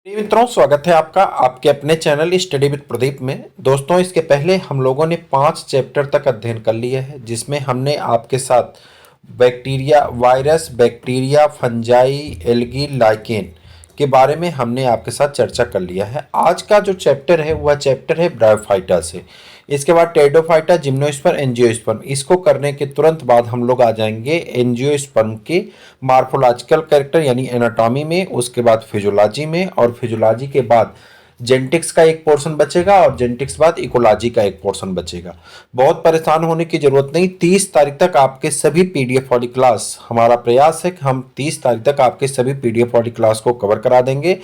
मित्रों, स्वागत है आपका आपके अपने चैनल स्टडी विद प्रदीप में। दोस्तों, इसके पहले हम लोगों ने 5 चैप्टर तक अध्ययन कर लिया है, जिसमें हमने आपके साथ bacteria, virus, bacteria, fungi, algae, lichen के बारे में हमने आपके साथ चर्चा कर लिया है। आज का जो चैप्टर है वह चैप्टर है ब्रायोफाइटा से। इसके बाद टेरिडोफाइटा, जिम्नोस्पर्म, एंजियोस्पर्म। इसको करने के तुरंत बाद हम लोग आ जाएंगे एंजियोस्पर्म के मार्फोलॉजिकल कैरेक्टर यानी एनाटॉमी में, उसके बाद फिजियोलॉजी में, और फिजियोलॉजी के बाद जेनेटिक्स का एक पोर्शन बचेगा और जेनेटिक्स बाद इकोलॉजी का एक पोर्शन बचेगा। बहुत परेशान होने की जरूरत नहीं। 30 तारीख तक आपके सभी पीडीएफ वाली क्लास, हमारा प्रयास है कि हम 30 तारीख तक आपके सभी पीडीएफ वाली क्लास को कवर करा देंगे।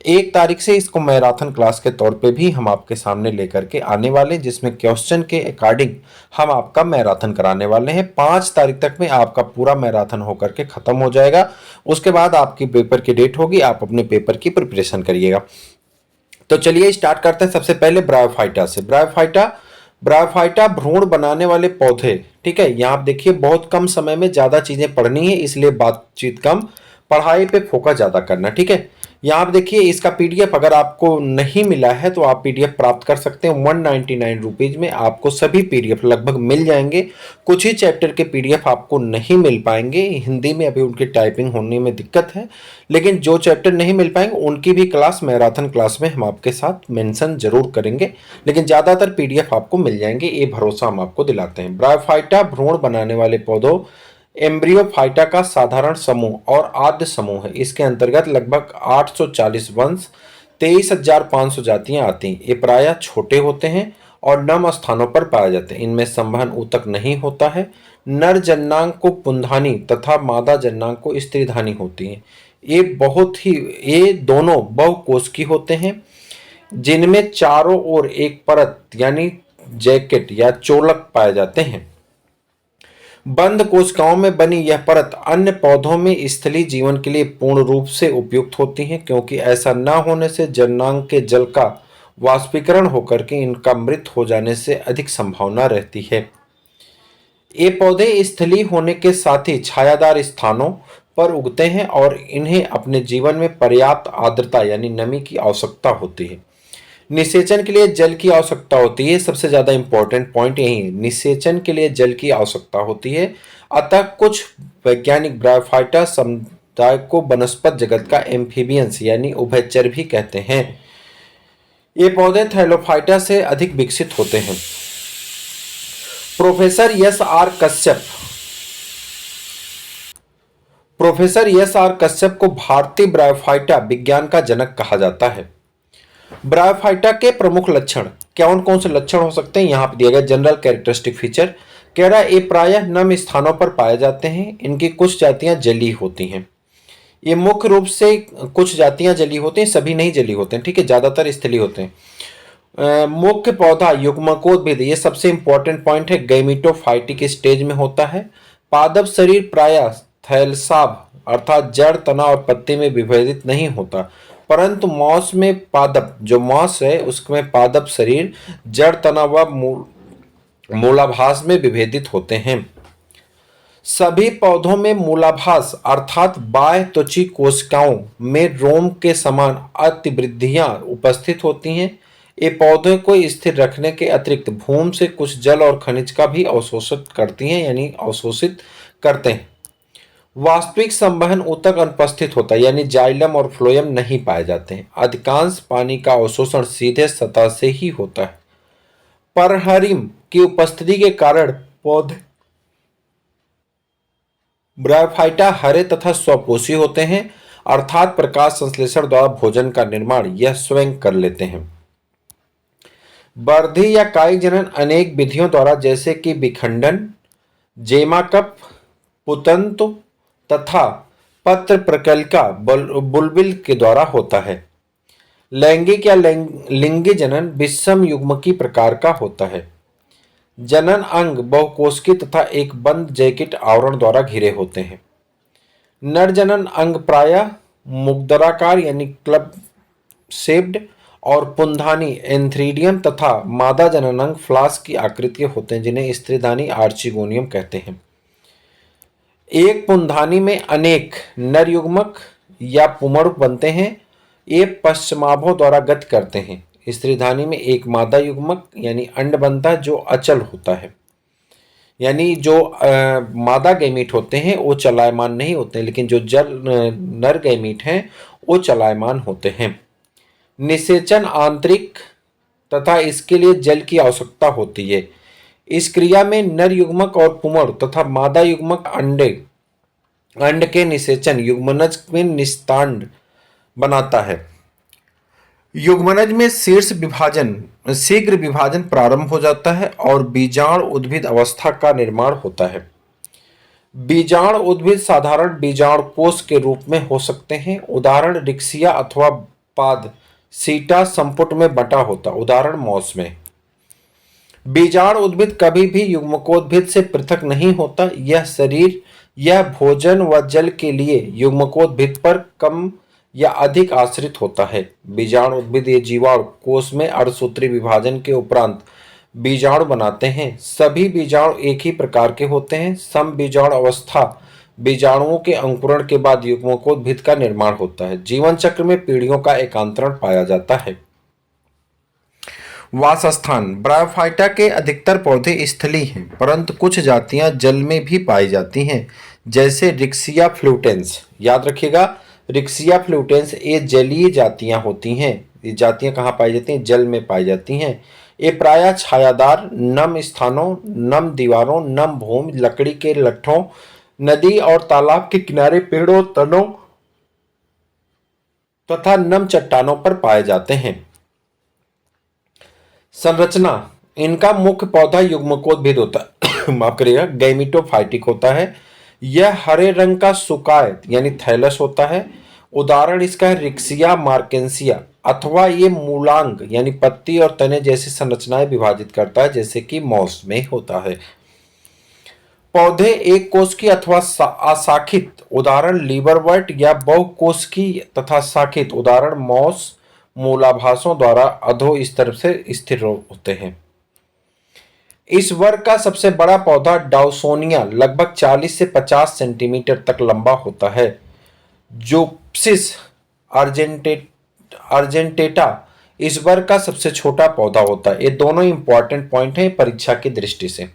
1 तारीख से इसको मैराथन क्लास के तौर पे भी हम आपके सामने लेकर के आने वाले, जिसमें क्वेश्चन के अकॉर्डिंग हम आपका मैराथन कराने वाले हैं। 5 तारीख तक में आपका पूरा मैराथन होकर के खत्म हो जाएगा। उसके बाद आपकी पेपर की डेट होगी, आप अपने पेपर की प्रिपरेशन करिएगा। तो चलिए स्टार्ट करते हैं। सबसे पहले ब्रायोफाइटा से। ब्रायोफाइटा भ्रूण बनाने वाले पौधे। ठीक है, यहाँ आप देखिए बहुत कम समय में ज्यादा चीजें पढ़नी है, इसलिए बातचीत कम, पढ़ाई पे फोकस ज्यादा करना। ठीक है, यहाँ आप देखिए इसका पीडीएफ अगर आपको नहीं मिला है तो आप पीडीएफ प्राप्त कर सकते हैं। 199 रुपीज में आपको सभी पीडीएफ लगभग मिल जाएंगे। कुछ ही चैप्टर के पीडीएफ आपको नहीं मिल पाएंगे, हिंदी में अभी उनकी टाइपिंग होने में दिक्कत है, लेकिन जो चैप्टर नहीं मिल पाएंगे उनकी भी क्लास मैराथन क्लास में हम आपके साथ मेंशन जरूर करेंगे, लेकिन ज्यादातर पीडीएफ आपको मिल जाएंगे, ये भरोसा हम आपको दिलाते हैं। ब्रायोफाइटा भ्रूण बनाने वाले पौधों एम्ब्रियोफाइटा का साधारण समूह और आद्य समूह है। इसके अंतर्गत लगभग 840 वंश, 23,500 जातियां आती हैं। ये प्रायः छोटे होते हैं और नम स्थानों पर पाए जाते हैं। इनमें संवहन ऊतक नहीं होता है। नर जननांग को पुंधानी तथा मादा जननांग को स्त्रीधानी होती है। ये दोनों बहुकोशिकीय होते हैं, जिनमें चारों ओर एक परत यानी जैकेट या चोलक पाए जाते हैं। बंद कोशिकाओं में बनी यह परत अन्य पौधों में स्थलीय जीवन के लिए पूर्ण रूप से उपयुक्त होती है, क्योंकि ऐसा न होने से जननांग के जल का वाष्पीकरण होकर के इनका मृत हो जाने से अधिक संभावना रहती है। ये पौधे स्थलीय होने के साथ ही छायादार स्थानों पर उगते हैं और इन्हें अपने जीवन में पर्याप्त आर्द्रता यानी नमी की आवश्यकता होती है। निषेचन के लिए जल की आवश्यकता होती है। सबसे ज्यादा इंपॉर्टेंट पॉइंट यही है, निषेचन के लिए जल की आवश्यकता होती है। अतः कुछ वैज्ञानिक ब्रायोफाइटा समुदाय को वनस्पत जगत का एम्फीबियंस यानी उभयचर भी कहते हैं। ये पौधे थैलोफाइटा से अधिक विकसित होते हैं। प्रोफेसर यस आर कश्यप को भारतीय ब्रायोफाइटा विज्ञान का जनक कहा जाता है। ब्रायोफाइटा के प्रमुख लक्षण, कौन कौन से लक्षण हो सकते हैं यहाँ पे दिया गया। जनरल कैरेक्टरिस्टिक फीचर कह रहा है ये प्रायः नम स्थानों पर पाए जाते हैं। इनकी कुछ जातियां जली होती हैं। ये मुख्य रूप से कुछ जातियां जली होती हैं, सभी नहीं जली होते हैं। ठीक है, ज्यादातर स्थलीय होते हैं। मुख्य पौधा युग्मकोद्भिद, ये सबसे इंपॉर्टेंट पॉइंट है, गैमेटोफाइटिक स्टेज में होता है। पादप शरीर प्रायः थैलसाभ अर्थात जड़, तना और पत्ते में विभेदित नहीं होता, परंतु मॉस में पादप, जो मॉस है उसमें पादप शरीर जड़, तना व मूलाभास में विभेदित होते हैं। सभी पौधों में मूलाभास अर्थात बाह्य त्वची कोशिकाओं में रोम के समान अतिवृद्धियां उपस्थित होती हैं। ये पौधे को स्थिर रखने के अतिरिक्त भूमि से कुछ जल और खनिज का भी अवशोषित करती हैं यानी अवशोषित करते हैं। वास्तविक संवहन ऊतक अनुपस्थित होता है यानी जाइलम और फ्लोएम नहीं पाए जाते हैं। अधिकांश पानी का अवशोषण सीधे सतह से ही होता है। परहरिम की उपस्थिति के कारण पौधे ब्रायोफाइटा हरे तथा स्वपोषी होते हैं, अर्थात प्रकाश संश्लेषण द्वारा भोजन का निर्माण यह स्वयं कर लेते हैं। वर्धी या कायिक जनन अनेक विधियों द्वारा, जैसे कि विखंडन, जेमाकप, पुतंतु तथा पत्र प्रकलिका बुलबिल के द्वारा होता है। लैंगिक या लिंगी जनन विषम युग्मकी प्रकार का होता है। जनन अंग बहुकोशिकीय तथा एक बंद जैकेट आवरण द्वारा घिरे होते हैं। नर जनन अंग प्रायः मुग्दराकार यानी क्लब शेप्ड और पुंधानी एंथ्रीडियम तथा मादा जनन अंग फ्लास्क की आकृति के होते हैं, जिन्हें स्त्रीधानी आर्चिगोनियम कहते हैं। एक पुंधानी में अनेक नर युग्मक या पुमड़ बनते हैं। ये पश्चिमाभों द्वारा गति करते हैं। स्त्रीधानी में एक मादा युग्मक यानी अंड बनता है जो अचल होता है, यानी जो मादा गैमीट होते हैं वो चलायमान नहीं होते हैं, लेकिन जो नर गैमीट हैं वो चलायमान होते हैं। निषेचन आंतरिक तथा इसके लिए जल की आवश्यकता होती है। इस क्रिया में नर युग्मक और पुमड़ तथा मादा युग्मक अंड के निषेचन युग्मनज में निस्तांड बनाता है। युग्मनज में शीघ्र विभाजन प्रारंभ हो जाता है और बीजाणु उद्भिद अवस्था का निर्माण होता है। बीजाणु उद्भिद साधारण बीजाणु कोष के रूप में हो सकते हैं। उदाहरण रिक्सिया अथवा पाद सीटा संपुट में बटा होता, उदाहरण मॉस में। बीजाणु उद्भिद कभी भी युग्मकोद्भिद से पृथक नहीं होता। यह भोजन व जल के लिए युग्मकोद्भिद पर कम या अधिक आश्रित होता है। बीजाणु उद्भिद ये जीवाणु कोष में अर्धसूत्री विभाजन के उपरांत बीजाणु बनाते हैं। सभी बीजाणु एक ही प्रकार के होते हैं। सम बीजाणु अवस्था बीजाणुओं के अंकुरण के बाद युग्मकोद्भिद का निर्माण होता है। जीवन चक्र में पीढ़ियों का एकांतरण पाया जाता है। वासस्थान। ब्रायोफाइटा के अधिकतर पौधे स्थलीय हैं, परंतु कुछ जातियां जल में भी पाई जाती हैं, जैसे रिक्सिया फ्लूटेंस। याद रखिएगा, रिक्सिया फ्लूटेंस ये जलीय जातियां होती हैं। ये जातियां कहाँ पाई जाती हैं? जल में पाई जाती हैं। ये प्रायः छायादार नम स्थानों, नम दीवारों, नम भूमि, लकड़ी के लट्ठों, नदी और तालाब के किनारे, पेड़ों, तनों तथा नम चट्टानों पर पाए जाते हैं। संरचना। इनका मुख्य पौधा युग्मकोद्भिद होता है माफ करिएगा, गैमिटोफाइटिक होता है। यह हरे रंग का सुकाय यानी थैलस होता है। उदाहरण इसका है रिक्सिया मार्केंसिया, अथवा ये मूलांग यानी पत्ती और तने जैसी संरचनाएं विभाजित करता है, जैसे कि मॉस में होता है। पौधे एक कोशिकी अथवा अशाखित, उदाहरण लीवरवर्ट, या बहुकोशिकी तथा शाखित, उदाहरण मॉस, मूलाभासों द्वारा अधो स्तर से स्थिर होते हैं। इस वर्ग का सबसे बड़ा पौधा डाउसोनिया लगभग 40 से 50 सेंटीमीटर तक लंबा होता है। जोप्सिस अर्जेंटेटा इस वर्ग का सबसे छोटा पौधा होता है। ये दोनों इंपॉर्टेंट पॉइंट हैं परीक्षा की दृष्टि से।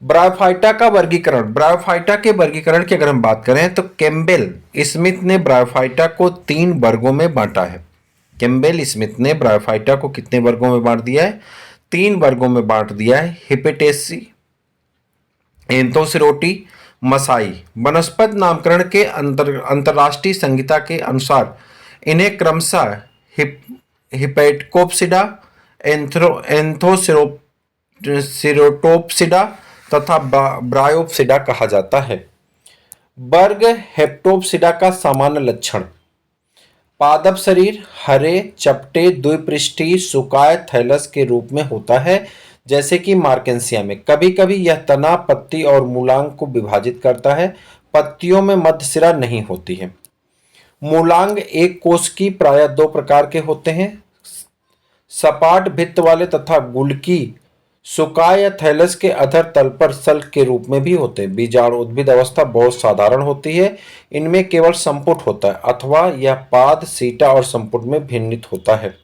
ब्रायोफाइटा का वर्गीकरण। ब्रायोफाइटा के वर्गीकरण की अगर हम बात करें तो कैम्पबेल स्मिथ ने ब्रायोफाइटा को 3 वर्गों में बांटा है। कैम्पबेल स्मिथ ने ब्रायोफाइटा को कितने वर्गों में बांट दिया है? 3 वर्गों में बांट दिया है। हिपेटेसी, एंथोसिरोटी, मसाई। वनस्पति नामकरण के अंतरराष्ट्रीय संहिता के अनुसार इन्हें क्रमशः हिपैटकोप्सिडा, एंथोसिरोटोप्सिडा तथा ब्रायोप्सिडा कहा जाता है। वर्ग हेप्टोप्सिडा का सामान्य लक्षण। पादप शरीर हरे, चपटे, द्विपृष्ठीय, सुकाय थैलस के रूप में होता है, जैसे कि मार्केंसिया में। कभी कभी यह तना, पत्ती और मूलांग को विभाजित करता है। पत्तियों में मध्यसिरा नहीं होती है। मूलांग एक कोशिकी प्रायः 2 प्रकार के होते हैं, सपाट भित्त वाले तथा गुल्की। सुकाय या थैलस के अधर तल पर सल्क के रूप में भी होते हैं। बीजाणु उद्भिद अवस्था बहुत साधारण होती है। इनमें केवल संपुट होता है, अथवा यह पाद, सीटा और संपुट में भिन्नित होता है।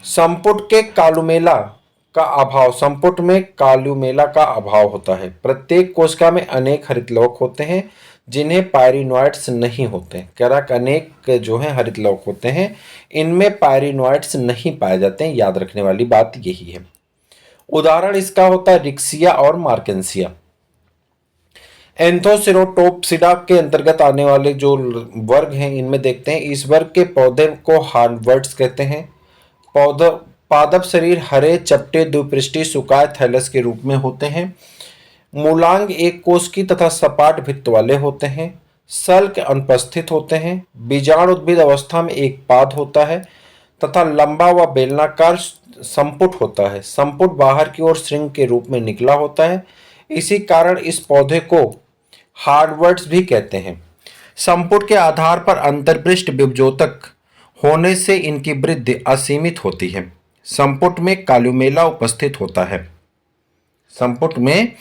संपुट के कालुमेला का अभाव। संपुट में कालुमेला का अभाव होता है। प्रत्येक कोशिका में अनेक हरितलवक होते हैं, जिन्हें पायरिनोइड्स नहीं होते। कह रहा कि अनेक जो है हरितलवक होते हैं, इनमें पायरिनोइड्स नहीं पाए जाते हैं। याद रखने वाली बात यही है। उदाहरण इसका होता है रिक्सिया और मार्केंसिया। एंथोसिरोटोप्सिडा के अंतर्गत आने वाले जो वर्ग हैं, इनमें देखते हैं। इस वर्ग के पौधे को हार्डवर्ड्स कहते हैं। पादप शरीर हरे, चपटे, द्विपृष्ठीय, सुकाय थैलस के रूप में होते हैं। मूलांग एक कोशिकी तथा सपाट भित्त वाले होते हैं। सल्क अनुपस्थित होते हैं। बीजाणु उद्भिद अवस्था में एक पाद होता है तथा लंबा व बेलनाकार संपुट होता है। संपुट बाहर की ओर श्रृंग के रूप में निकला होता है। इसी कारण इस पौधे को हार्डवर्ड्स भी कहते हैं। संपुट के आधार पर अंतर्पृष्ठ विभजोतक होने से इनकी वृद्धि असीमित होती है। संपुट में कालुमेला उपस्थित होता है। संपुट में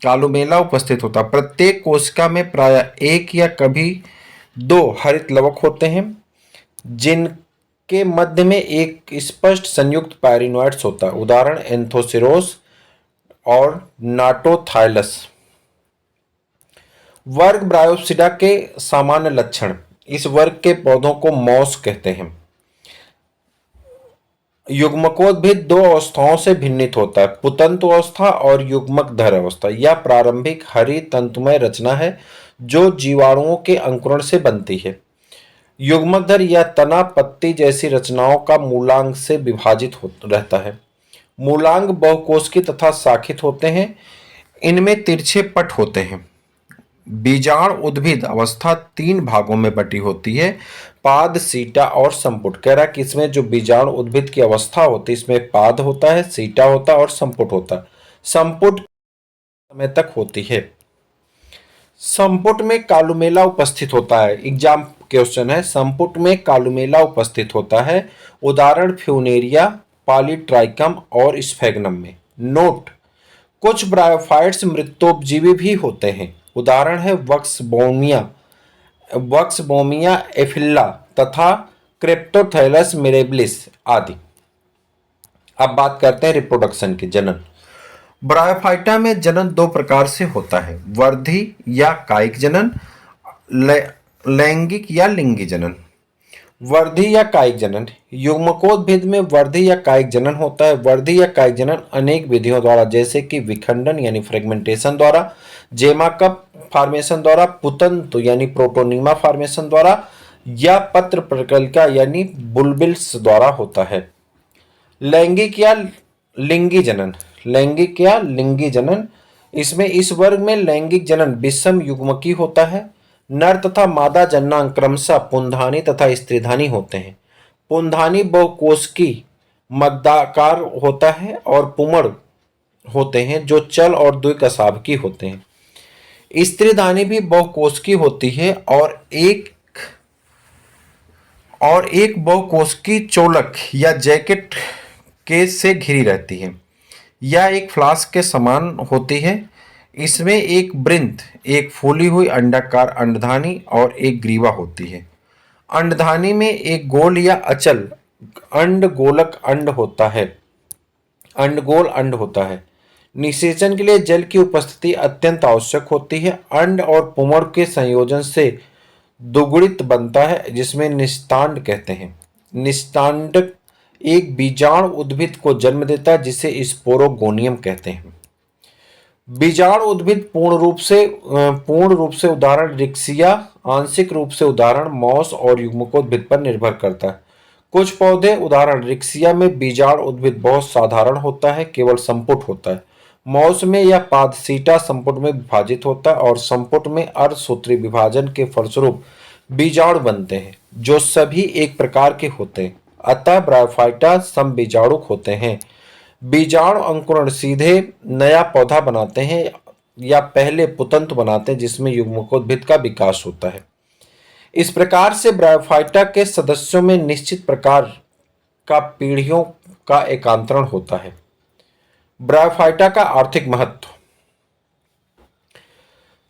कालुमेला उपस्थित होता है। प्रत्येक कोशिका में प्रायः 1 या कभी 2 हरितलवक होते हैं। जिनके मध्य में एक स्पष्ट संयुक्त पैरिनोइड्स होता है, उदाहरण एंथोसिरोस और नाटोथाइलस। वर्ग ब्रायोप्सिडा के सामान्य लक्षण। इस वर्ग के पौधों को मॉस कहते हैं। युग्मकोद्भिद दो अवस्थाओं से भिन्नित होता है, पुतंतु अवस्था और युग्मकधर अवस्था। यह प्रारंभिक हरी तंतुमय रचना है जो जीवाणुओं के अंकुरण से बनती है। युग्मकधर या तना पत्ती जैसी रचनाओं का मूलांग से विभाजित रहता है। मूलांग बहुकोशिकीय तथा शाखित होते हैं। इनमें तिरछे पट होते हैं। बीजाणु उद्भिद अवस्था 3 भागों में बटी होती है, पाद, सीटा और संपुट। कह रहा है कि इसमें जो बीजाणु उद्भिद की अवस्था होती है, इसमें पाद होता है, सीटा होता है और संपुट होता है। संपुट समय तक होती है। संपुट में कालुमेला उपस्थित होता है। एग्जाम क्वेश्चन है, संपुट में कालुमेला उपस्थित होता है, उदाहरण फ्यूनेरिया, पॉलीट्राइकम और स्फेगनम में। नोट: कुछ ब्रायोफाइट्स मृतोपजीवी भी होते हैं, उदाहरण है वक्सबोमिया एफिल्ला तथा क्रेप्टोथैलस मिरेबिलिस आदि। अब बात करते हैं रिप्रोडक्शन की, जनन। ब्रायोफाइटा में जनन 2 प्रकार से होता है, वर्धी या कायिक जनन, लैंगिक या लिंगी जनन। वर्धी या कायिक जनन। युग्मकोद्भिद में वर्धी या कायिक जनन होता है। वर्धी या कायिक जनन अनेक विधियों द्वारा, जैसे कि विखंडन यानी फ्रेगमेंटेशन द्वारा, जेमा कप फॉर्मेशन द्वारा, पुतंतु यानी प्रोटोनीमा फॉर्मेशन द्वारा या पत्र प्रकलिका यानी बुलबिल्स द्वारा होता है। लैंगिक या लिंगी जनन। लैंगिक या लिंगी जनन, इसमें इस वर्ग में लैंगिक जनन विषम युग्मकी होता है। नर तथा मादा जन्नांग क्रमशः पुंधानी तथा स्त्रीधानी होते हैं। पुंधानी बहुकोशिकीय मद्दाकार होता है और पुमड़ होते हैं जो चल और द्विकशाभकी होते हैं। स्त्रीधानी भी बहुकोशिकीय होती है और एक बहुकोशिकीय चोलक या जैकेट के से घिरी रहती है। यह एक फ्लास्क के समान होती है। इसमें एक वृंत, एक फूली हुई अंडाकार अंडधानी और एक ग्रीवा होती है। अंडधानी में एक गोल या अचल अंडगोलक अंड होता है, अंडगोल अंड होता है। निषेचन के लिए जल की उपस्थिति अत्यंत आवश्यक होती है। अंड और पुमड़ के संयोजन से दुगुड़ित बनता है, जिसमें निस्तांड कहते हैं। निस्तांडक एक बीजाणु उद्भिद को जन्म देता है, जिसे स्पोरोगोनियम कहते हैं। बीजाणु उद्भिद पूर्ण रूप से उदाहरण रिक्सिया, आंशिक रूप से उदाहरण मॉस और युग्मकोद्भिद पर निर्भर करता है। कुछ पौधे, उदाहरण रिक्सिया में बीजाणु उद्भिद बहुत साधारण होता है, केवल संपुट होता है। मॉस में यह पाद सीटा संपुट में विभाजित होता है और संपुट में अर्धसूत्री विभाजन के फलस्वरूप बीजाणु बनते हैं, जो सभी एक प्रकार के होते हैं। अतः ब्रायोफाइटा समबीजाणुक होते हैं। बीजाणु अंकुरण सीधे नया पौधा बनाते हैं या पहले पुतंतु बनाते हैं, जिसमें युग्मकोद्भिद का विकास होता है। इस प्रकार से ब्रायोफाइटा के सदस्यों में निश्चित प्रकार का पीढ़ियों का एकांतरण होता है। ब्रायोफाइटा का आर्थिक महत्व।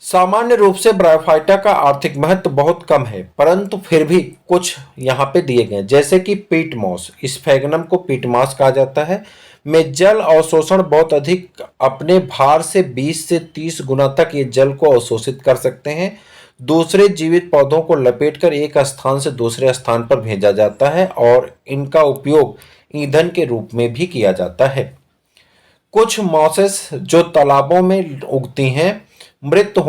सामान्य रूप से ब्रायोफाइटा का आर्थिक महत्व बहुत कम है, परंतु फिर भी कुछ यहाँ पे दिए गए, जैसे कि पीट मॉस, स्फेगनम को पीट मॉस कहा जाता है, में जल अवशोषण बहुत अधिक, अपने भार से 20 से 30 गुना तक ये जल को अवशोषित कर सकते हैं। दूसरे जीवित पौधों को लपेटकर एक स्थान से दूसरे स्थान पर भेजा जाता है और इनका उपयोग ईंधन के रूप में भी किया जाता है। कुछ मॉसेस जो तालाबों में उगती हैं, मृत्यु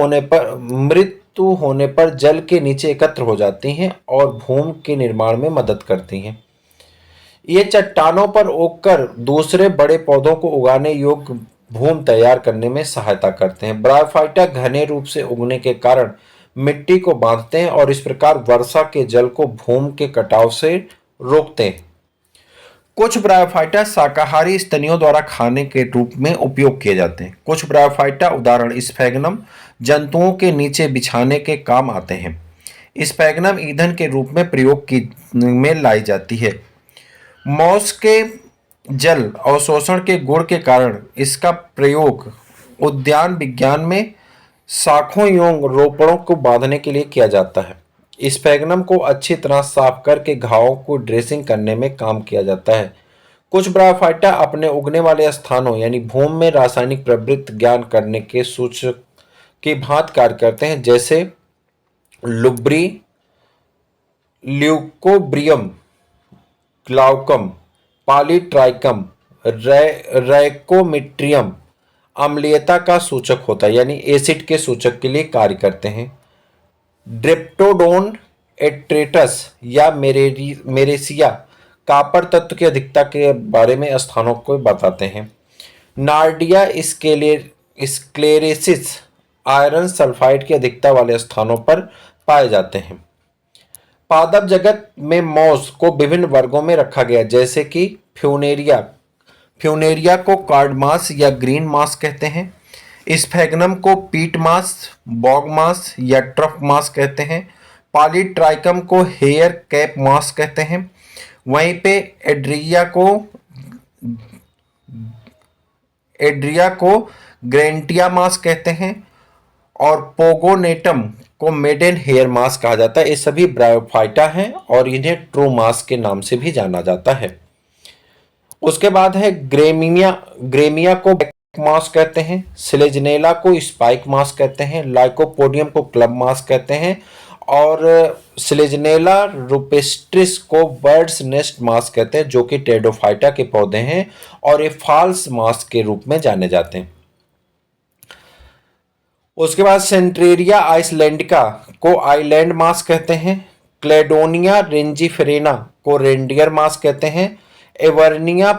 होने पर जल के नीचे एकत्र हो जाती हैं और भूमि के निर्माण में मदद करती हैं। ये चट्टानों पर उगकर दूसरे बड़े पौधों को उगाने योग्य भूमि तैयार करने में सहायता करते हैं। ब्रायोफाइटा घने रूप से उगने के कारण मिट्टी को बांधते हैं और इस प्रकार वर्षा के जल को भूमि के कटाव से रोकते हैं। कुछ ब्रायोफाइटा शाकाहारी स्तनियों द्वारा खाने के रूप में उपयोग किए जाते हैं। कुछ ब्रायोफाइटा, उदाहरण स्फेगनम, जंतुओं के नीचे बिछाने के काम आते हैं। स्फेगनम ईंधन के रूप में प्रयोग में लाई जाती है। मॉस के जल अवशोषण के गुण के कारण इसका प्रयोग उद्यान विज्ञान में शाखों एवं रोपड़ों को बांधने के लिए किया जाता है। स्फैग्नम को अच्छी तरह साफ करके घावों को ड्रेसिंग करने में काम किया जाता है। कुछ ब्रायोफाइटा अपने उगने वाले स्थानों यानी भूमि में रासायनिक प्रवृत्ति ज्ञान करने के सूचक की भांति कार्य करते हैं, जैसे लुब्री, ल्यूकोब्रियम, ग्लाउकम, पॉलीट्राइकम, रैकोमिट्रियम अम्लीयता का सूचक होता है यानी एसिड के सूचक के लिए कार्य करते हैं। ड्रिप्टोडोन एट्रेटस या मेरेसिया कॉपर तत्व की अधिकता के बारे में स्थानों को बताते हैं। नार्डिया स्क्लेरेसिस आयरन सल्फाइड की अधिकता वाले स्थानों पर पाए जाते हैं। पादप जगत में मॉस को विभिन्न वर्गों में रखा गया, जैसे कि फ्यूनेरिया को कार्ड मास या ग्रीन मास कहते हैं। स्फैग्नम को पीट मास, बॉग मास या ट्रफ मास कहते हैं। पॉलीट्राइकम को हेयर कैप मास कहते हैं। वहीं पे एड्रिया को ग्रेंटिया मास कहते हैं और पोगोनेटम को मेडन हेयर मास कहा जाता है। ये सभी ब्रायोफाइटा हैं और इन्हें ट्रू मास के नाम से भी जाना जाता है। उसके बाद है ग्रेमिया को बैक मास कहते हैं। सिलेजनेला को स्पाइक मास कहते हैं। लाइकोपोडियम को क्लब मास कहते हैं और सिलेजनेला रुपेस्ट्रिस को बर्ड्स नेस्ट मास कहते हैं, जो कि टेरिडोफाइटा के पौधे हैं और ये फॉल्स मास के रूप में जाने जाते हैं। उसके बाद सेंट्रेरिया आइसलैंडिका को आइलैंड मास कहते हैं। क्लेडोनिया रेंजीफेरेना को रेंडियर मास कहते हैं। एवर्निया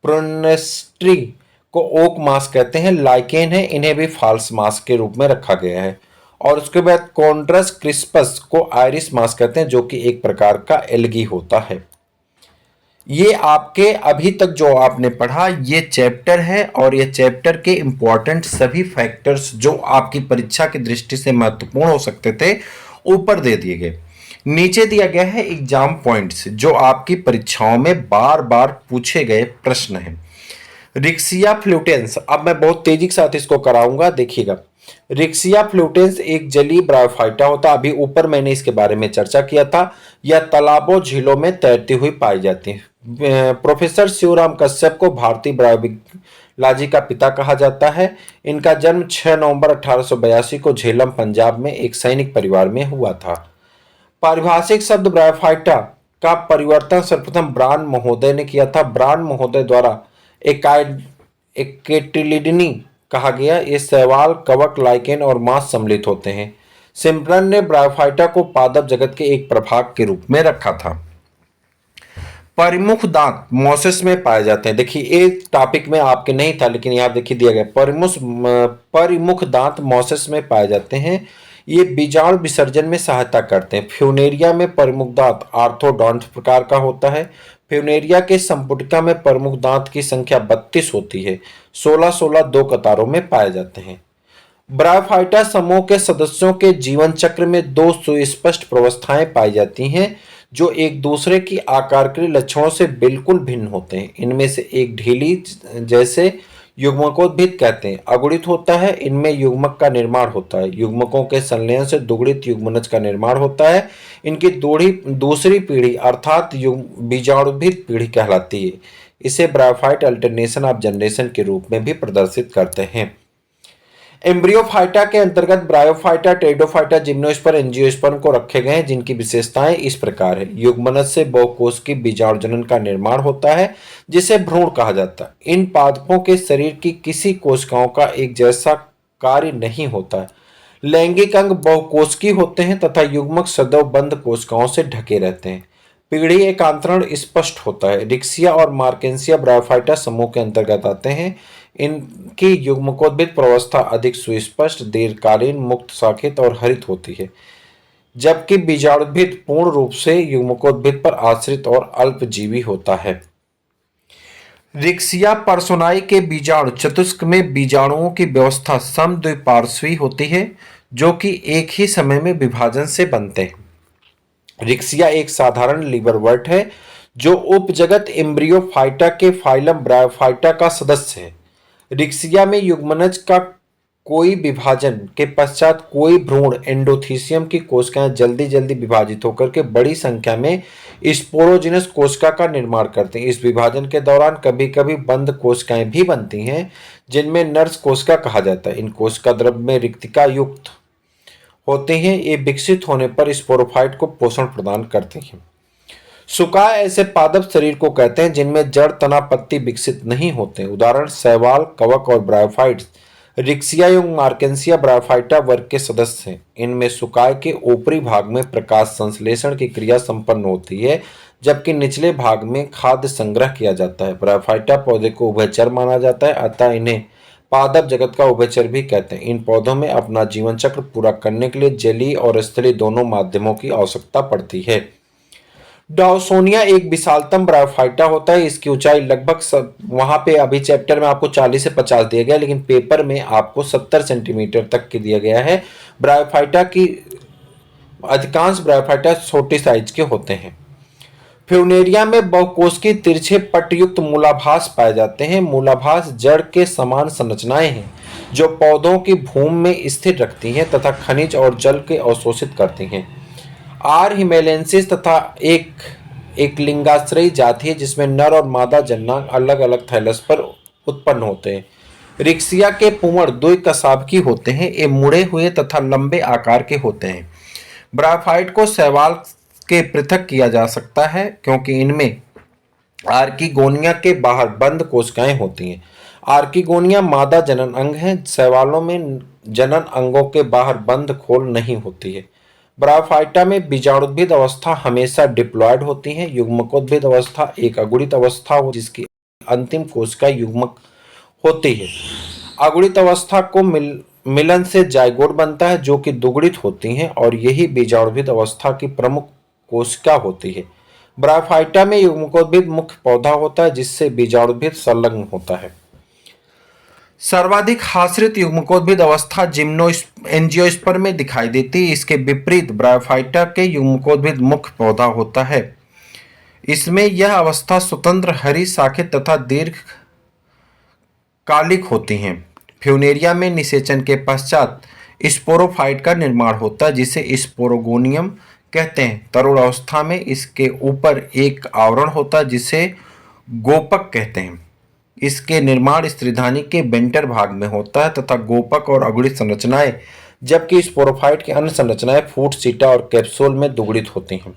प्रोनेस्ट्री को ओक मास कहते हैं। लाइकेन है, इन्हें भी फॉल्स मास के रूप में रखा गया है। और उसके बाद कॉन्ड्रस क्रिस्पस को आयरिस मास कहते हैं, जो कि एक प्रकार का एल्गी होता है। ये आपके अभी तक जो आपने पढ़ा ये चैप्टर है और ये चैप्टर के इंपॉर्टेंट सभी फैक्टर्स जो आपकी परीक्षा की दृष्टि से महत्वपूर्ण हो सकते थे ऊपर दे दिए गए। नीचे दिया गया है एग्जाम पॉइंट्स जो आपकी परीक्षाओं में बार बार पूछे गए प्रश्न हैं। रिक्सिया फ्लूटेंस, अब मैं बहुत तेजी के साथ इसको कराऊंगा, देखिएगा। रिक्सिया फ्लूटेंस एक जलीय ब्रायोफाइटा होता है। अभी ऊपर मैंने इसके बारे में चर्चा किया था। यह तालाबों झीलों में तैरती हुई पाई जाती है। प्रोफेसर शिवराम कश्यप को भारतीय बायोलॉजी का पिता कहा जाता है। इनका जन्म 6 नवंबर 1882 को झेलम पंजाब में एक सैनिक परिवार में हुआ था। पारिभाषिक शब्द ब्रायोफाइटा का परिवर्तन सर्वप्रथम ब्रांड महोदय ने किया था। ब्रांड महोदय द्वारा एकेटिलिडनी कहा गया। ये शैवाल, कवक, लाइकेन और मांस सम्मिलित होते हैं। सिम्पसन ने ब्रायोफाइटा को पादप जगत के एक प्रभाग के रूप में रखा था। परिमुख दांत मोसेस में पाए जाते हैं। देखिए एक टॉपिक में आपके नहीं था लेकिन यहाँ देखिए दिया गया, परिमुख दांत मोसेस में पाए जाते हैं। ये बीजाणु विसर्जन में सहायता करते हैं। फ्यूनेरिया में परिमुख दांत आर्थोडोंट प्रकार का होता है। फ्यूनेरिया के संपुटिका में प्रमुख दांत की संख्या 32 होती है। 16-16 दो कतारों में पाए जाते हैं। ब्रायोफाइटा समूह के सदस्यों के जीवन चक्र में दो सुस्पष्ट प्रावस्थाएं पाई जाती हैं जो एक दूसरे की आकारिक लक्षणों से बिल्कुल भिन्न होते हैं। इनमें से एक ढीली, जैसे युग्मकोद्भिद कहते हैं, अगुणित होता है। इनमें युग्मक का निर्माण होता है। युग्मकों के संलयन से दुगुणित युग्मनज का निर्माण होता है। इनकी दूसरी पीढ़ी अर्थात बीजाणुभिद पीढ़ी कहलाती है। इसे ब्रायोफाइट अल्टरनेशन ऑफ जनरेशन के रूप में भी प्रदर्शित करते हैं। एम्ब्रियोफाइटा के अंतर्गत ब्रायोफाइटा, टेरिडोफाइटा, जिम्नोस्पर्म, एंजियोस्पर्म को रखे गए हैं, जिनकी विशेषताएं इस प्रकार है। युग्मनज से बहुकोश की बीजाणुजनन का निर्माण होता है जिसे भ्रूण कहा जाता है। इन पादपों के शरीर की किसी कोशिकाओं का एक जैसा कार्य नहीं होता है। लैंगिक अंग बहुकोशिकीय होते हैं तथा युग्मक सदैव बंद कोशिकाओं से ढके रहते हैं। पीढ़ी एकांतरण स्पष्ट होता है। रिक्सिया और मार्केंसिया ब्रायोफाइटा समूह के अंतर्गत आते हैं। इनकी युग्मकोद्भिद प्रावस्था अधिक सुस्पष्ट, दीर्घकालीन, मुक्त शाखित और हरित होती है, जबकि बीजाणुभिद पूर्ण रूप से युग्मकोद्भिद पर आश्रित और अल्पजीवी होता है। रिक्सिया पर्सोनाई के बीजाणु चतुष्क में बीजाणुओं की व्यवस्था समद्विपार्श्वी होती है जो कि एक ही समय में विभाजन से बनते हैं। रिक्सिया एक साधारण लीवरवर्ट है जो उपजगत एम्ब्रियोफाइटा के फाइलम ब्रायोफाइटा का सदस्य है। रिक्सिया में युग्मनज का कोई विभाजन के पश्चात कोई भ्रूण एंडोथीसियम की कोशिकाएं जल्दी जल्दी विभाजित होकर के बड़ी संख्या में स्पोरोजिनस कोशिका का निर्माण करते हैं। इस विभाजन के दौरान कभी कभी बंद कोशिकाएं भी बनती हैं, जिनमें नर्स कोशिका कहा जाता है। इन कोशिका द्रव्य में रिक्तिका युक्त होते हैं। ये विकसित होने पर स्पोरोफाइट को पोषण प्रदान करते हैं। सुकाए ऐसे पादप शरीर को कहते हैं जिनमें जड़, तना, पत्ती विकसित नहीं होते। उदाहरण शैवाल, कवक और ब्रायोफाइट्स रिक्सिया एवं मार्केंसिया ब्रायोफाइटा वर्ग के सदस्य हैं। इनमें सुकाय के ऊपरी भाग में प्रकाश संश्लेषण की क्रिया संपन्न होती है, जबकि निचले भाग में खाद्य संग्रह किया जाता है। ब्रायोफाइटा पौधे को उभयचर माना जाता है, अतः इन्हें पादप जगत का उभयचर भी कहते हैं। इन पौधों में अपना जीवन चक्र पूरा करने के लिए जलीय और स्थलीय दोनों माध्यमों की आवश्यकता पड़ती है। डाउसोनिया एक विशालतम ब्रायोफाइटा होता है। इसकी ऊंचाई लगभग वहां पे अभी चैप्टर में आपको 40 से 50 दिया गया, लेकिन पेपर में आपको 70 सेंटीमीटर तक की दिया गया है। ब्रायोफाइटा की अधिकांश ब्रायोफाइटा छोटे साइज के होते हैं। फ्यूनेरिया में बहुकोशिकीय तिरछे पट्टयुक्त मूलाभास पाए जाते हैं। मूलाभास जड़ के समान संरचनाएं हैं जो पौधों की भूमि में स्थिर रखती हैं तथा खनिज और जल के अवशोषित करती हैं। आर हिमेलेंसिस तथा एक लिंगाश्रयी जाति है जिसमें नर और मादा जननांग अलग अलग थैलस पर उत्पन्न होते हैं। रिक्सिया के पुमड़ द्विकशावकी होते हैं। ये मुड़े हुए तथा लंबे आकार के होते हैं। ब्रायोफाइट को शैवाल के पृथक किया जा सकता है क्योंकि इनमें आर्किगोनिया के बाहर बंद कोशिकाएं होती हैं। आर्किगोनिया मादा जनन अंग है। शैवालों में जनन अंगों के बाहर बंद खोल नहीं होती है। ब्रायोफाइटा में बीजाणुद्भिद अवस्था हमेशा डिप्लॉयड होती है। युग्मकोद्भिद अवस्था एक अगुणित अवस्था हो जिसकी अंतिम कोशिका युग्मक होती है। अगुणित अवस्था को मिलन से जाइगोट बनता है जो कि दुगुणित होती हैं और यही बीजाणुद्भिद अवस्था की प्रमुख कोशिका होती है। ब्रायोफाइटा में युग्मकोद्भिद मुख्य पौधा होता है जिससे बीजाणुद्भिद संलग्न होता है। सर्वाधिक आश्रित युग्मकोद्भिद अवस्था एंजियोस्पर्म में दिखाई देती है। इसके विपरीत ब्रायोफाइटा के युग्मकोद्भिद मुख्य पौधा होता है। इसमें यह अवस्था स्वतंत्र हरी शाखित तथा दीर्घकालिक होती हैं। फ्यूनेरिया में निषेचन के पश्चात स्पोरोफाइट का निर्माण होता है जिसे स्पोरोगोनियम कहते हैं। तरुण अवस्था में इसके ऊपर एक आवरण होता है जिसे गोपक कहते हैं। इसके निर्माण स्त्रीधानी के बेंटर भाग में होता है तथा गोपक और अगुणित संरचनाएं, जबकि स्पोरोफाइट की अन्य संरचनाएं फूट, सीटा और कैप्सूल में दुगुणित होती हैं।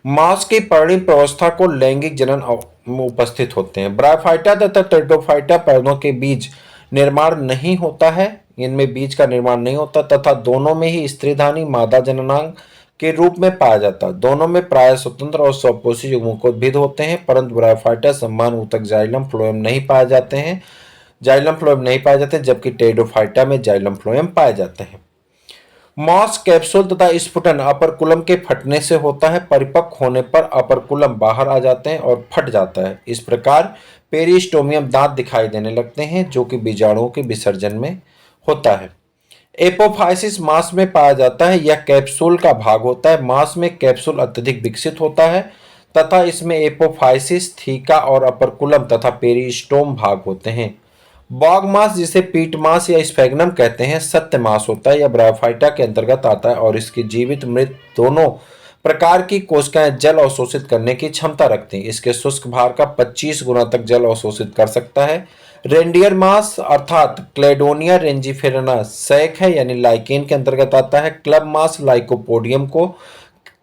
मांस की परिणीय प्रावस्था को लैंगिक जनन में उपस्थित होते हैं। ब्रायोफाइटा तथा टेरिडोफाइटा पौधों के बीज निर्माण नहीं होता है। इनमें बीज का निर्माण नहीं होता तथा दोनों में ही स्त्रीधानी मादा जननांग के रूप में पाया जाता है। दोनों में प्राय स्वतंत्र और स्वपोषी युग्मकोद्भिद होते हैं, परंतु ब्रायोफाइटा समान ऊतक जाइलम फ्लोएम नहीं पाए जाते हैं। जबकि टेरिडोफाइटा में जाइलम फ्लोएम पाए जाते हैं। मांस कैप्सूल तथा स्फुटन अपरकुलम के फटने से होता है। परिपक्व होने पर अपरकुलम बाहर आ जाते हैं और फट जाता है। इस प्रकार पेरिस्टोमियम दांत दिखाई देने लगते हैं जो कि बीजाणुओं के विसर्जन में होता है। एपोफाइसिस मांस में पाया जाता है। यह कैप्सूल का भाग होता है। मांस में कैप्सूल अत्यधिक विकसित होता है तथा इसमें एपोफाइसिस, थीका और अपरकुलम तथा पेरिस्टोम भाग होते हैं। बॉग मांस जिसे पीट मांस या स्फैग्नम कहते हैं सत्य मांस होता है। यह ब्रायोफाइटा के अंतर्गत आता है और इसकी जीवित मृत दोनों प्रकार की कोशिकाएं जल अवशोषित करने की क्षमता रखती हैं। इसके शुष्क भार का 25 गुना तक जल अवशोषित कर सकता है। रेंडियर मास अर्थात क्लेडोनिया रेंजिफेरना सैक है यानी लाइकेन के अंतर्गत आता है। क्लब मास लाइकोपोडियम को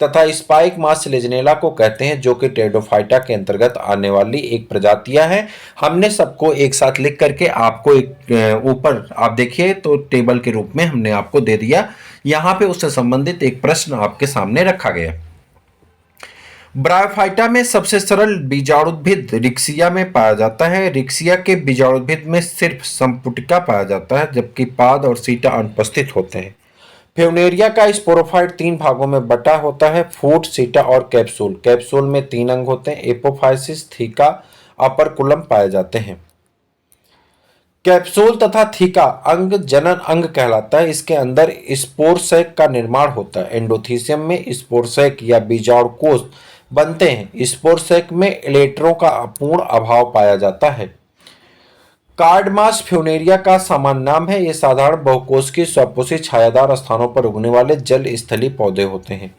तथा स्पाइक मास सिलेजनेला को कहते हैं जो कि टेरिडोफाइटा के अंतर्गत आने वाली एक प्रजातियां हैं। हमने सबको एक साथ लिख करके आपको एक ऊपर आप देखिए तो टेबल के रूप में हमने आपको दे दिया। यहाँ पे उससे संबंधित एक प्रश्न आपके सामने रखा गया। ब्रायोफाइटा में सबसे सरल बीजाणुद्भिद रिक्सिया में पाया जाता है। रिक्सिया के बीजाणुद्भिद में सिर्फ संपुटिका पाया जाता है जबकि पाद और सीटा अनुपस्थित होते हैं। फ्यूनेरिया का स्पोरोफाइट 3 भागों में बटा होता है, फूट, सीटा और कैप्सूल। कैप्सूल में 3 अंग होते हैं, एपोफाइसिस, थीका, अपरकुलम पाए जाते हैं। कैप्सूल तथा थीका अंग जनन अंग कहलाता है। इसके अंदर स्पोर सैक का निर्माण होता है। एंडोथीसियम में स्पोर सैक या बीजाणु कोष बनते हैं। स्पोर सैक में इलेक्ट्रों का पूर्ण अभाव पाया जाता है। कार्डमास फ्यूनेरिया का सामान्य नाम है। ये साधारण बहुकोषीय स्वपोषी छायादार स्थानों पर उगने वाले जल स्थलीय पौधे होते हैं।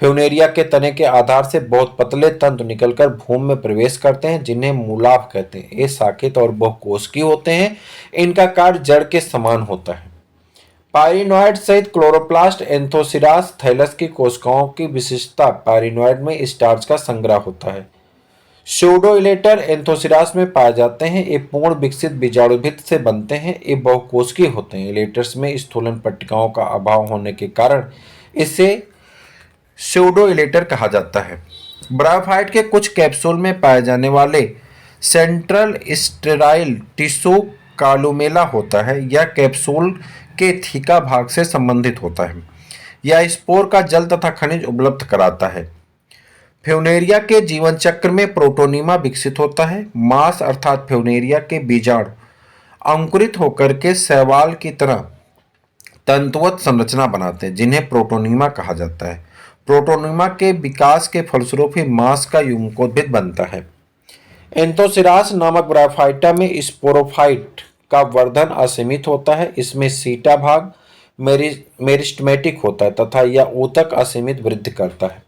फ्यूनेरिया के तने के आधार से बहुत पतले तंतु निकलकर भूमि में प्रवेश करते हैं, जिन्हें मूलाभ कहते हैं। ये शाखित और बहुकोषीय होते हैं। इनका कार्य जड़ के समान होता है। पायरिनोइड सहित क्लोरोप्लास्ट एंथोसिरास थैलस की कोशिकाओं की विशिष्टता पायरिनोइड में स्टार्च का संग्रह होता है। स्यूडोइलेटर एंथोसिरास में पाए जाते हैं। ये पूर्ण विकसित बीजाणुभित्त से बनते हैं। ये बहुकोशिकीय होते हैं। इलेटर्स में स्थूलन पट्टिकाओं का अभाव होने के कारण इसे स्यूडोइलेटर कहा जाता है। ब्रायोफाइट के कुछ कैप्सूल में पाए जाने वाले सेंट्रल स्टेराइल टिश्यू कालुमेला होता है। यह कैप्सूल के थीका भाग से संबंधित होता है। यह स्पोर का जल तथा खनिज उपलब्ध कराता है। फ्यूनेरिया के जीवन चक्र में प्रोटोनीमा विकसित होता है। मांस अर्थात फ्यूनेरिया के बीजाणु अंकुरित होकर के शैवाल की तरह तंतुवत संरचना बनाते हैं, जिन्हें प्रोटोनीमा कहा जाता है। प्रोटोनीमा के विकास के फलस्वरूप ही मांस का युग्मकोद्भिद बनता है। एंथोसिरास नामक ब्रायोफाइटा में स्पोरोफाइट का वर्धन असीमित होता है। इसमें सीटा भाग मेरिस्टेमेटिक होता है तथा यह ऊतक असीमित वृद्धि करता है।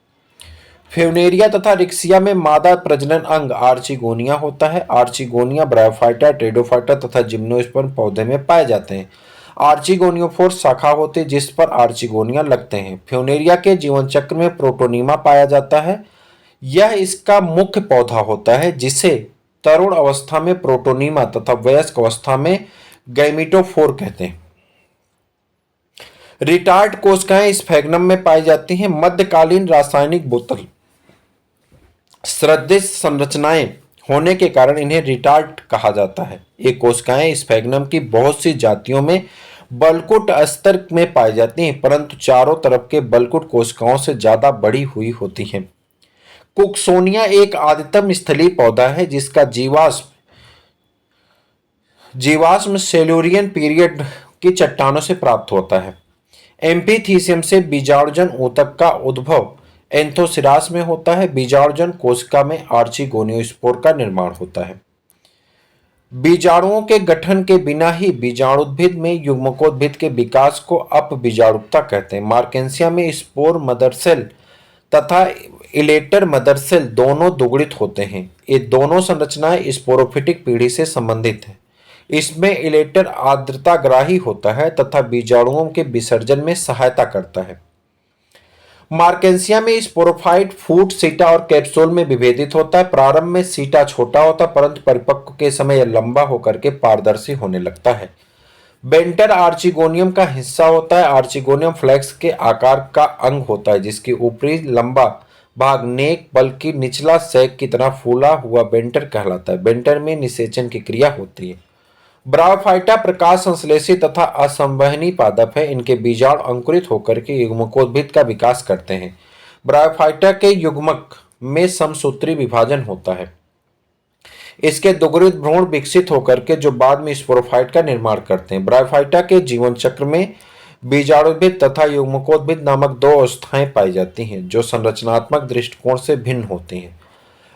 फ्यूनेरिया तथा रिक्सिया में मादा प्रजनन अंग आर्चिगोनिया होता है। आर्चिगोनिया ब्रायोफाइटा, टेरिडोफाइटा तथा जिम्नोस्पर्म पौधे में पाए जाते हैं। आर्चिगोनियोफोर्स शाखा होती है जिस पर आर्चिगोनिया लगते हैं। फ्यूनेरिया के जीवन चक्र में प्रोटोनीमा पाया जाता है। यह इसका मुख्य पौधा होता है, जिसे तरुण अवस्था में प्रोटोनीमा तथा वयस्क अवस्था में गैमीटोफोर कहते हैं। रिटार्ड कोशिकाएं स्फैग्नम में पाई जाती हैं। मध्यकालीन रासायनिक बोतल सदृश संरचनाएं होने के कारण इन्हें रिटार्ड कहा जाता है। ये कोशिकाएं स्फैग्नम की बहुत सी जातियों में बलकुट स्तर में पाई जाती हैं, परंतु चारों तरफ के बलकुट कोशिकाओं से ज्यादा बड़ी हुई होती हैं। कुक्सोनिया एक आदितम स्थलीय पौधा है जिसका जीवाश्म सेल्यूरियन पीरियड की चट्टानों से प्राप्त होता है। एम्फीथीसियम से बीजाणुजन ऊतक का उद्भव एंथोसिरास में होता है। बीजाणुजन कोशिका में आर्चिगोनियोस्पोर का निर्माण होता है। बीजाणुओं के गठन के बिना ही बीजाणुद्भिद में युग्मकोद्भिद के विकास को अपबीजाणुकता कहते हैं। मार्केंसिया में स्पोर मदर सेल तथा इलेटर मदर सेल दोनों दुगुणित होते हैं। ये दोनों संरचनाएं स्पोरोफिटिक पीढ़ी से संबंधित हैं। इसमें इलेटर आर्द्रताग्राही होता है तथा बीजाणुओं के विसर्जन में सहायता करता है। मार्केंसिया में स्पोरोफाइट फूट, सीटा और कैप्सूल में विभेदित होता है। प्रारंभ में सीटा छोटा होता है, परंतु परिपक्व के समय यह लंबा होकर के पारदर्शी होने लगता है। बेंटर आर्चिगोनियम का हिस्सा होता है। आर्चिगोनियम फ्लैक्स के आकार का अंग होता है, जिसकी ऊपरी लंबा भाग नेक बल्कि निचला सैक की तरह फूला हुआ बेंटर कहलाता है। बेंटर में निषेचन की क्रिया होती है। ब्रायोफाइटा प्रकाश संश्लेषी तथा असंवहनी पादप है। इनके बीजाणु अंकुरित होकर के युग्मकोद्भिद का विकास करते हैं। ब्रायोफाइटा के युग्मक में समसूत्री विभाजन होता है। इसके दुग्ध भ्रूण विकसित होकर के जो बाद में स्पोरोफाइट का निर्माण करते हैं। ब्रायोफाइटा के जीवन चक्र में बीजाणुद्भिद तथा युग्मकोद्भिद नामक दो अवस्थाएं पाई जाती हैं, जो संरचनात्मक दृष्टिकोण से भिन्न होती हैं।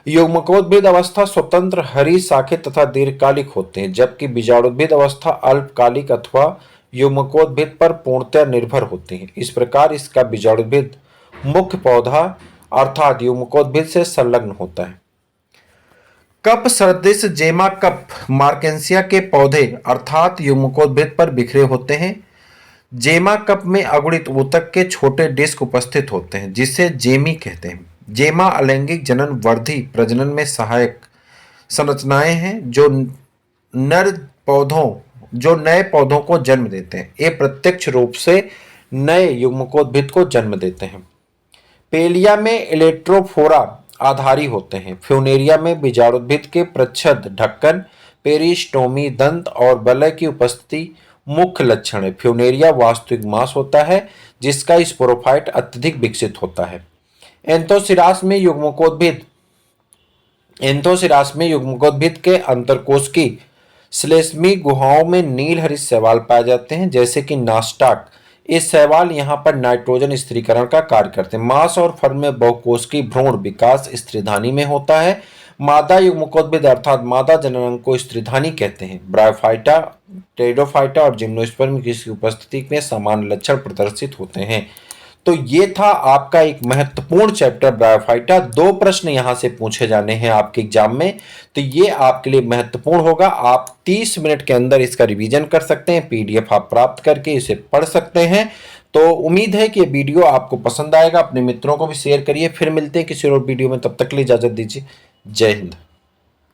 युग्मकोद्भिद अवस्था स्वतंत्र, हरी शाखित तथा दीर्घकालिक होते हैं, जबकि बीजाणुद्भिद अवस्था अल्पकालिक अथवा युग्मकोद्भिद पर पूर्णतः निर्भर होती है। इस प्रकार इसका बीजाणुद्भिद मुख्य पौधा अर्थात युग्मकोद्भिद से संलग्न होता है। कप सदृश जेमा कप मार्केंसिया के पौधे अर्थात युग्मकोद्भिद पर बिखरे होते हैं। जेमा कप में अगुणित ऊतक के छोटे डिस्क उपस्थित होते हैं, जिसे जेमी कहते हैं। जेमा अलैंगिक जनन वर्धी प्रजनन में सहायक संरचनाएं हैं जो नए पौधों को जन्म देते हैं। ये प्रत्यक्ष रूप से नए युग्मकोद्भिद को जन्म देते हैं। पेलिया में इलेक्ट्रोफोरा आधारी होते हैं। फ्यूनेरिया में बीजाणुद्भिद के प्रच्छद, ढक्कन, पेरिस्टोमी, दंत और बलय की उपस्थिति मुख्य लक्षण है। फ्यूनेरिया वास्तविक मांस होता है जिसका स्पोरोफाइट अत्यधिक विकसित होता है। एंथोसिरास में युग्मकोद्भिद के अंतरकोश की श्लेष्मी गुहाओं में नील हरित शैवाल पाए जाते हैं, जैसे कि नास्टाक। इस शैवाल यहाँ पर नाइट्रोजन स्थिरीकरण का कार्य करते हैं। मांस और फर में बहुकोशिकीय भ्रूण विकास स्त्रीधानी में होता है। मादा युग्मकोद्भिद अर्थात मादा जननांग को स्त्रीधानी कहते हैं। ब्रायोफाइटा, टेरिडोफाइटा और जिम्नोस्पर्म की उपस्थिति में समान लक्षण प्रदर्शित होते हैं। तो ये था आपका एक महत्वपूर्ण चैप्टर ब्रायोफाइटा। 2 प्रश्न यहां से पूछे जाने हैं आपके एग्जाम में, तो ये आपके लिए महत्वपूर्ण होगा। आप 30 मिनट के अंदर इसका रिवीजन कर सकते हैं, पीडीएफ आप प्राप्त करके इसे पढ़ सकते हैं। तो उम्मीद है कि ये वीडियो आपको पसंद आएगा। अपने मित्रों को भी शेयर करिए। फिर मिलते हैं किसी और वीडियो में, तब तक के लिए इजाजत दीजिए। जय हिंद।